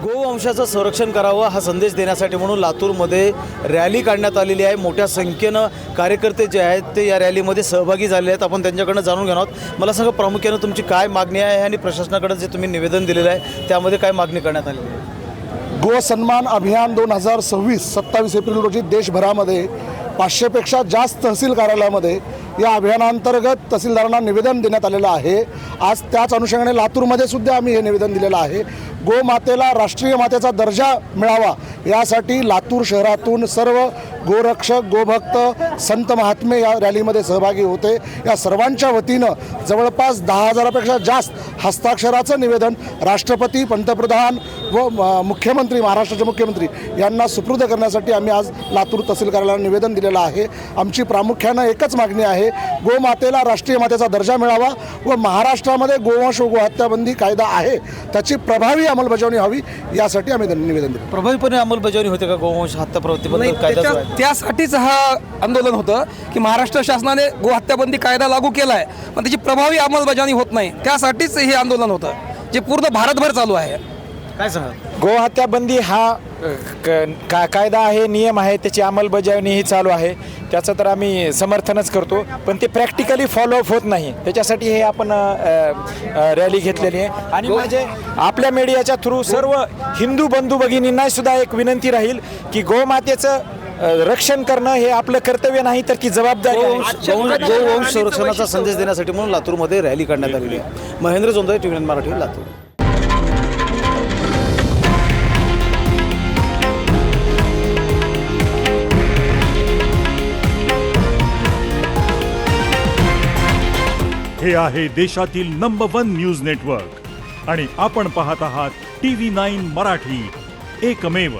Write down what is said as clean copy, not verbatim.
गोवंशाचं संरक्षण करावं हा संदेश देण्यासाठी म्हणून लातूरमध्ये रॅली काढण्यात आलेली आहे। मोठ्या संख्येनं कार्यकर्ते जे आहेत ते या रॅलीमध्ये सहभागी झाले आहेत। आपण त्यांच्याकडनं जाणून घेणार आहोत। मला सांगा, प्रामुख्यानं तुमची काय मागणी आहे आणि प्रशासनाकडे जे तुम्ही निवेदन दिलेलं आहे त्यामध्ये काय मागणी करण्यात आलेली आहे? गो सन्मान अभियान 2026 27 एप्रिल रोजी देशभरामध्ये 500पेक्षा जास्त तहसील कार्यालयामध्ये या अभियानांतर्गत तहसीलदारांना निवेदन देण्यात आलेलं आहे। आज त्याच अनुषंगाने लातूरमध्ये सुद्धा आम्ही हे निवेदन दिलेलं आहे। गोमातेला राष्ट्रीय मातेचा दर्जा मिळावा यासाठी लातूर शहरातून सर्व गोरक्षक, गोभक्त, संत महात्मे या रॅलीमध्ये सहभागी होते। या सर्वांच्या वतीनं जवळपास 10,000पेक्षा जास्त हस्ताक्षराचं निवेदन राष्ट्रपती, पंतप्रधान व मुख्यमंत्री, महाराष्ट्राचे मुख्यमंत्री यांना सुपूर्द करण्यासाठी आम्ही आज लातूर तहसील कार्यालयाला निवेदन दिलेलं आहे। आमची प्रामुख्यानं एकच मागणी आहे, गोमातेला राष्ट्रीय मातेचा दर्जा मिळावा व महाराष्ट्रामध्ये गोवंश व गोहत्याबंदी कायदा आहे त्याची प्रभावी अंमलबजावणी व्हावी यासाठी आम्ही निवेदन दिलं। प्रभावीपणे अंमलबजावणी होते का गोवंश हत्या प्रवृत्तीबद्दल कायदा जो आहे? त्यासाठीच हा आंदोलन होतं की महाराष्ट्र शासनाने गोहत्याबंदी कायदा लागू केला आहे, पण त्याची प्रभावी अंमलबजावणी होत नाही। त्यासाठीच हे आंदोलन होतं जे पूर्ण भारतभर चालू आहे। काय सांगा? गोहत्याबंदी हा कायदा आहे, नियम आहे, त्याची अंमलबजावणी ही चालू आहे। त्याचं तर आम्ही समर्थनच करतो, पण ते प्रॅक्टिकली फॉलोअप होत नाही। त्याच्यासाठी हे आपण रॅली घेतलेली आहे। आणि म्हणजे आपल्या मीडियाच्या थ्रू सर्व हिंदू बंधू भगिनींना सुद्धा एक विनंती राहील की गोमातेचं रक्षण करणं हे आपलं कर्तव्य नाही तर ती जबाबदारी आहे। गोवंश संरक्षणाचा संदेश देण्यासाठी म्हणून लातूरमध्ये रॅली काढण्यात आलेली आहे। महेंद्र जोंधळे, टीव्ही 9 मराठी, लातूर। हे आहे देशातील नंबर 1 न्यूज नेटवर्क आणि आपण पाहत आहात TV9 मराठी, एकमेव।